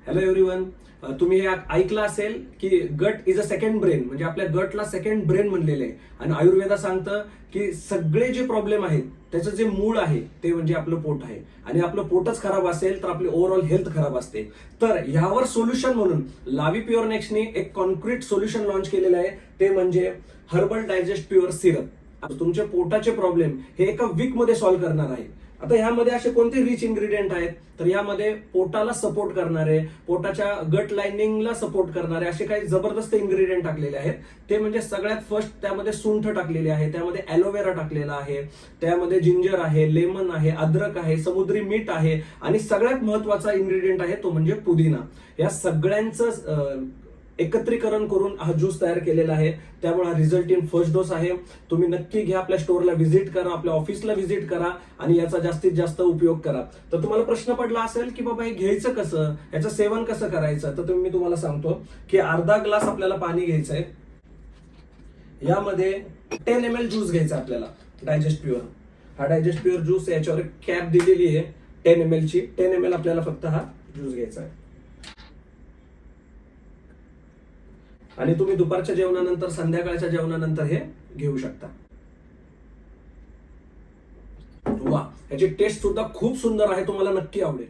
Hello everyone. तुम्ही हे ऐकलं असेल की गट इज अ सेकंड ब्रेन, म्हणजे आपल्या गटला सेकंड ब्रेन म्हणलेले आहे. आणि आयुर्वेदा सांगतं की सगळे जे प्रॉब्लेम आहेत त्याचं जे मूळ आहे ते म्हणजे आपलं पोट आहे. आणि आपलं पोटच खराब असेल तर आपली ओव्हरऑल हेल्थ खराब असते. तर ह्यावर सोल्युशन म्हणून लावी प्युअर नेक्स्टने एक कॉन्क्रीट सोल्युशन लॉन्च केलेलं आहे, ते म्हणजे हर्बल डायजेस्ट प्युअर सिरप. तुमचे पोटाचे प्रॉब्लेम हे एका वीक मध्ये सॉल्व्ह करणार आहे. आता ह्यामध्ये असे कोणते रिच इन्ग्रेडियंट आहेत, तर यामध्ये पोटाला सपोर्ट करणारे, पोटाच्या गट लाइनिंगला सपोर्ट करणारे असे काही जबरदस्त इन्ग्रेडियंट टाकलेले आहेत. ते म्हणजे सगळ्यात फर्स्ट त्यामध्ये सुंठ टाकलेली आहे, त्यामध्ये ॲलोवेरा टाकलेला आहे, त्यामध्ये जिंजर आहे, लेमन आहे, अद्रक आहे, समुद्री मीठ आहे आणि सगळ्यात महत्वाचा इन्ग्रेडियंट आहे तो म्हणजे पुदिना. या सगळ्यांचं एकत्रीकरण करून हा ज्यूस तयार केलेला आहे. त्यामुळे हा रिझल्ट इन फर्स्ट डोस आहे. तुम्ही नक्की घ्या, आपल्या स्टोअरला व्हिजिट करा, आपल्या ऑफिसला व्हिजिट करा आणि याचा जास्तीत जास्त उपयोग करा. तर तुम्हाला प्रश्न पडला असेल की बाबा हे घ्यायचं कसं, याचं सेवन कसं करायचं, तर मी तुम्हाला सांगतो की अर्धा ग्लास आपल्याला पाणी घ्यायचं आहे. यामध्ये 10 ml ज्यूस घ्यायचा आपल्याला डायजेस्ट प्युअर. हा डायजेस्ट प्युअर ज्यूस याच्यावर कॅप दिलेली आहे 10 ml ची. 10 ml आपल्याला फक्त हा ज्यूस घ्यायचा आहे. आणि तुम्ही दुपारच्या जेवणानंतर, संध्याकाळच्या जेवणानंतर हे घेऊ शकता. वा, याची टेस्ट सुद्धा खूप सुंदर आहे, तुम्हाला नक्की आवडेल.